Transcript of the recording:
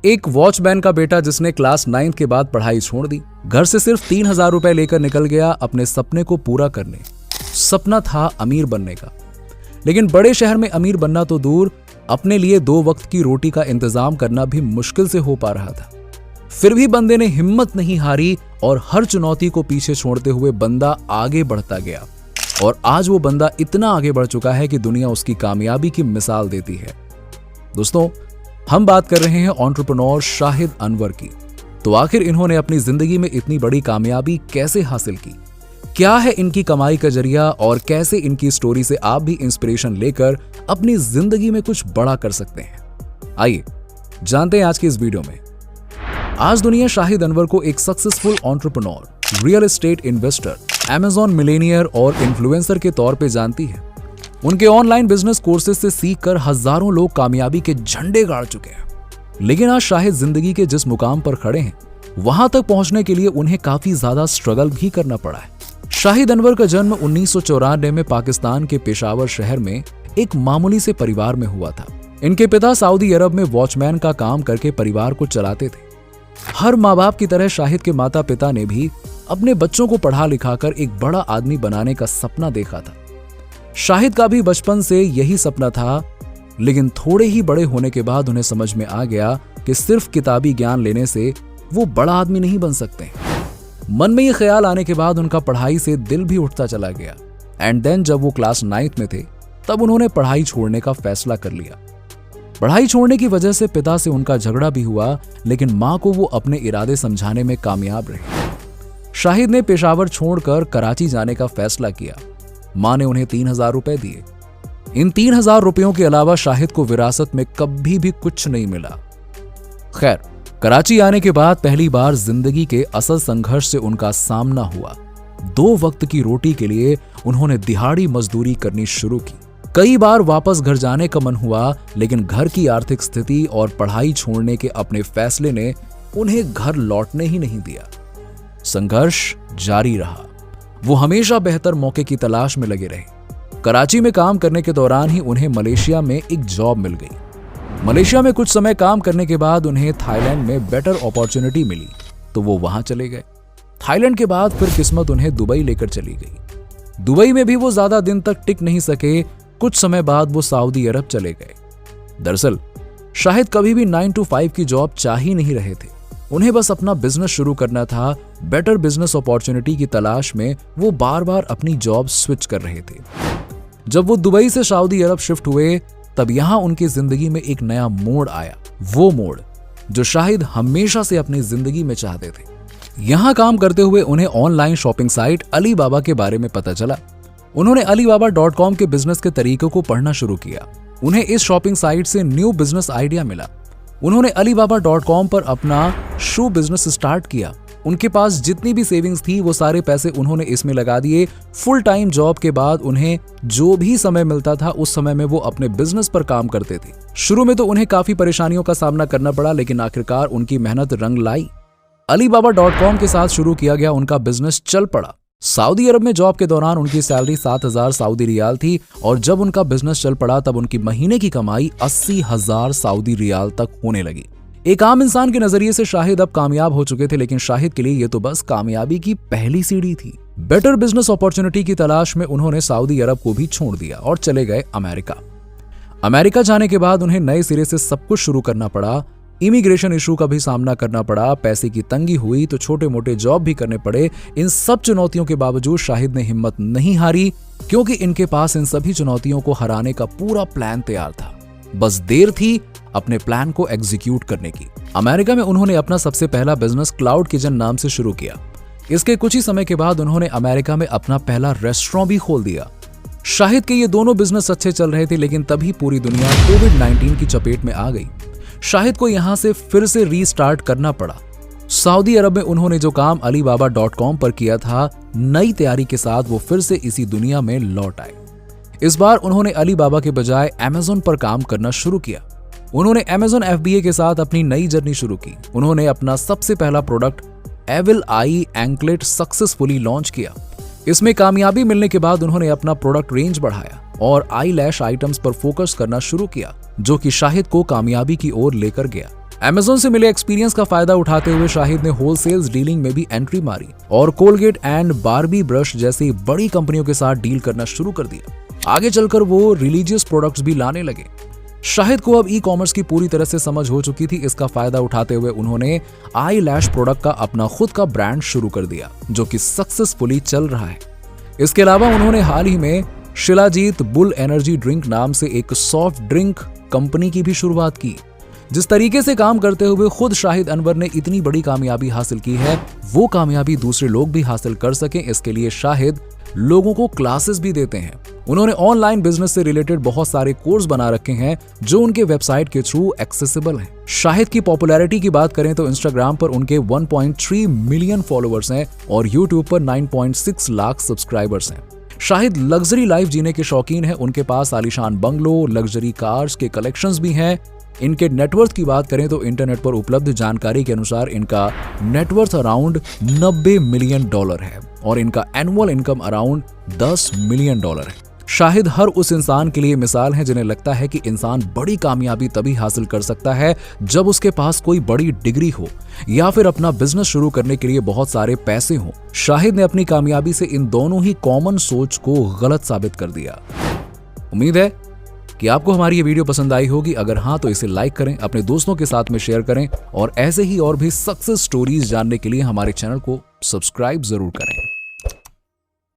एक वॉचमैन का बेटा जिसने क्लास 9 के बाद पढ़ाई छोड़ दी, घर से सिर्फ 3,000 रुपए लेकर निकल गया अपने सपने को पूरा करने। सपना था अमीर बनने का, लेकिन बड़े शहर में अमीर बनना तो दूर, अपने लिए 2 वक्त की रोटी का इंतजाम करना भी मुश्किल से हो पा रहा था। फिर भी बंदे ने हिम्मत नहीं हारी और हर चुनौती को पीछे छोड़ते हुए बंदा आगे बढ़ता गया। और आज वो बंदा इतना आगे बढ़ चुका है कि दुनिया उसकी कामयाबी की मिसाल देती है। दोस्तों, हम बात कर रहे हैं एंटरप्रेन्योर शाहिद अनवर की। तो आखिर इन्होंने अपनी जिंदगी में इतनी बड़ी कामयाबी कैसे हासिल की? क्या है इनकी कमाई का जरिया और कैसे इनकी स्टोरी से आप भी इंस्पिरेशन लेकर अपनी जिंदगी में कुछ बड़ा कर सकते हैं? आइए जानते हैं आज की इस वीडियो में। आज दुनिया शाहिद अनवर को एक successful entrepreneur, real estate investor, Amazon Millionaire और इन्फ्लुएंसर के तौर पे जानती है। उनके ऑनलाइन बिजनेस कोर्सेज से सीखकर हजारों लोग कामयाबी के झंडे गाड़ चुके हैं। लेकिन आज शाहिद जिंदगी के जिस मुकाम पर खड़े हैं, वहां तक पहुंचने के लिए उन्हें काफी ज्यादा स्ट्रगल भी करना पड़ा है। शाहिद अनवर का जन्म 1994 में पाकिस्तान के पेशावर शहर में एक मामूली से परिवार में हुआ था। इनके पिता सऊदी अरब में वॉचमैन का काम करके परिवार को चलाते थे। हर माँ बाप की तरह शाहिद के माता पिता ने भी अपने बच्चों को पढ़ा लिखाकर एक बड़ा आदमी बनाने का सपना देखा था। शाहिद का भी बचपन से यही सपना था, लेकिन थोड़े ही बड़े होने के बाद उन्हें समझ में आ गया कि सिर्फ किताबी ज्ञान लेने से वो बड़ा आदमी नहीं बन सकते। मन में ये ख्याल आने के बाद उनका पढ़ाई से दिल भी उठता चला गया। एंड देन जब वो क्लास 9 में थे, तब उन्होंने पढ़ाई छोड़ने का फैसला कर लिया। पढ़ाई छोड़ने की वजह से पिता से उनका झगड़ा भी हुआ, लेकिन मां को वो अपने इरादे समझाने में कामयाब रहे। शाहिद ने पेशावर छोड़कर कराची जाने का फैसला किया। मां ने उन्हें 3,000 रुपए दिए। इन 3,000 रुपयों के अलावा शाहिद को विरासत में कभी भी कुछ नहीं मिला। खैर, कराची आने के बाद पहली बार जिंदगी के असल संघर्ष से उनका सामना हुआ। 2 वक्त की रोटी के लिए उन्होंने दिहाड़ी मजदूरी करनी शुरू की। कई बार वापस घर जाने का मन हुआ, लेकिन घर की आर्थिक स्थिति और पढ़ाई छोड़ने के अपने फैसले ने उन्हें घर लौटने ही नहीं दिया। संघर्ष जारी रहा। वो हमेशा बेहतर मौके की तलाश में लगे रहे। कराची में काम करने के दौरान ही उन्हें मलेशिया में एक जॉब मिल गई। मलेशिया में कुछ समय काम करने के बाद उन्हें थाईलैंड में बेटर अपॉर्चुनिटी मिली, तो वो वहां चले गए। थाईलैंड के बाद फिर किस्मत उन्हें दुबई लेकर चली गई। दुबई में भी वो ज्यादा दिन तक टिक नहीं सके। कुछ समय बाद वो सऊदी अरब चले गए। दरअसल शाहिद कभी भी 9 to 5 की जॉब चाह ही नहीं रहे थे। उन्हें बस अपना बिजनेस शुरू करना था। बेटर बिजनेस अपॉर्चुनिटी की तलाश में वो बार बार अपनी जॉब स्विच कर रहे थे। जब वो दुबई से सऊदी अरब शिफ्ट हुए, तब यहां उनकी जिंदगी में एक नया मोड़ आया। वो मोड़ जो शाहिद हमेशा से अपनी जिंदगी में चाहते थे। यहां काम करते हुए उन्हें ऑनलाइन शॉपिंग साइट अलीबाबा के बारे में पता चला। उन्होंने alibaba.com के बिजनेस के तरीकों को पढ़ना शुरू किया। उन्हें इस शॉपिंग साइट से न्यू बिजनेस आइडिया मिला। उन्होंने alibaba.com पर अपना शू बिजनेस स्टार्ट किया। उनके पास जितनी भी सेविंग्स थी, वो सारे पैसे उन्होंने इसमें लगा दिए। फुल टाइम जॉब के बाद उन्हें जो भी समय मिलता था, उस समय में वो अपने बिजनेस पर काम करते थे। शुरू में तो उन्हें काफी परेशानियों का सामना करना पड़ा, लेकिन आखिरकार उनकी मेहनत रंग लाई। alibaba.com के साथ शुरू किया गया उनका बिजनेस चल पड़ा। सऊदी अरब में जॉब के दौरान उनकी सैलरी 7,000 सऊदी रियाल थी, और जब उनका बिजनेस चल पड़ा तब उनकी महीने की कमाई 80,000 सऊदी रियाल तक होने लगी। एक आम इंसान के नजरिए से शाहिद अब कामयाब हो चुके थे, लेकिन शाहिद के लिए ये तो बस कामयाबी की पहली सीढ़ी थी। बेटर बिजनेस अपॉर्चुनिटी की तलाश में उन्होंने सऊदी अरब को भी छोड़ दिया और चले गए अमेरिका। अमेरिका जाने के बाद उन्हें नए सिरे से सब कुछ शुरू करना पड़ा। इमिग्रेशन इशू का भी सामना करना पड़ा, पैसे की तंगी हुई तो छोटे मोटे जॉब भी करने पड़े। इन सब चुनौतियों के बावजूद शाहिद ने हिम्मत नहीं हारी, क्योंकि इनके पास इन सभी चुनौतियों को हराने का पूरा प्लान तैयार था। बस देर थी अपने प्लान को एग्जीक्यूट करने की। अमेरिका में उन्होंने अपना सबसे पहला बिजनेस क्लाउड किचन नाम से शुरू किया। इसके कुछ ही समय के बाद उन्होंने अमेरिका में अपना पहला रेस्टोरेंट भी खोल दिया। शाहिद के ये दोनों बिजनेस अच्छे चल रहे थे, लेकिन तभी पूरी दुनिया कोविड-19 की चपेट में आ गई। शाहिद को यहां से फिर से रीस्टार्ट करना पड़ा। सऊदी अरब में उन्होंने जो काम alibaba.com पर किया था, नई तैयारी के साथ वो फिर से इसी दुनिया में लौट आए। इस बार उन्होंने अलीबाबा के बजाय अमेज़न पर काम करना शुरू किया। उन्होंने अमेज़न FBA के साथ अपनी नई जर्नी शुरू की। उन्होंने अपना सबसे पहला प्रोडक्ट एविल आई एंकलेट सक्सेसफुली लॉन्च किया। इसमें कामयाबी मिलने के बाद उन्होंने अपना प्रोडक्ट रेंज बढ़ाया और आई लैश आइटम्स पर फोकस करना शुरू किया, जो कि शाहिद को कामयाबी की ओर लेकर गया। अमेज़न से मिले एक्सपीरियंस का फायदा उठाते हुए शाहिद ने होलसेल्स डीलिंग में भी एंट्री मारी और कोलगेट एंड बार्बी ब्रश जैसी बड़ी कंपनियों के साथ डील करना शुरू कर दिया। आगे चलकर वो रिलीजियस प्रोडक्ट्स भी लाने लगे। शाहिद को अब ई कॉमर्स की पूरी तरह से समझ हो चुकी थी। इसका फायदा उठाते हुए उन्होंने आई लैश प्रोडक्ट का अपना खुद का ब्रांड शुरू कर दिया, जो कि सक्सेसफुली चल रहा है। इसके अलावा उन्होंने हाल ही में शिलाजीत बुल एनर्जी ड्रिंक नाम से एक सॉफ्ट ड्रिंक कंपनी की भी शुरुआत की। जिस तरीके से काम करते हुए खुद शाहिद अनवर ने इतनी बड़ी कामयाबी हासिल की है, वो कामयाबी दूसरे लोग भी हासिल कर सकें, इसके लिए शाहिद लोगों को क्लासेस भी देते हैं। उन्होंने ऑनलाइन बिजनेस से रिलेटेड बहुत सारे कोर्स बना रखे हैं जो उनके वेबसाइट के थ्रू एक्सेसिबल हैं। शाहिद की पॉपुलैरिटी की बात करें तो इंस्टाग्राम पर उनके 1.3 मिलियन फॉलोअर्स हैं और यूट्यूब पर 9.6 लाख सब्सक्राइबर्स हैं। शाहिद लग्जरी लाइफ जीने के शौकीन हैं। उनके पास आलीशान बंगलो, लग्जरी कार्स के कलेक्शंस भी हैं। इनके नेटवर्थ की बात करें तो इंटरनेट पर उपलब्ध जानकारी के अनुसार इनका नेटवर्थ अराउंड $90 मिलियन है और इनका एनुअल इनकम अराउंड $10 मिलियन है। शाहिद हर उस इंसान के लिए मिसाल है जिन्हें लगता है कि इंसान बड़ी कामयाबी तभी हासिल कर सकता है जब उसके पास कोई बड़ी डिग्री हो या फिर अपना बिजनेस शुरू करने के लिए बहुत सारे पैसे हों। शाहिद ने अपनी कामयाबी से इन दोनों ही कॉमन सोच को गलत साबित कर दिया। उम्मीद है कि आपको हमारी ये वीडियो पसंद आई होगी। अगर हाँ तो इसे लाइक करें, अपने दोस्तों के साथ में शेयर करें और ऐसे ही और भी सक्सेस स्टोरीज जानने के लिए हमारे चैनल को सब्सक्राइब जरूर करें।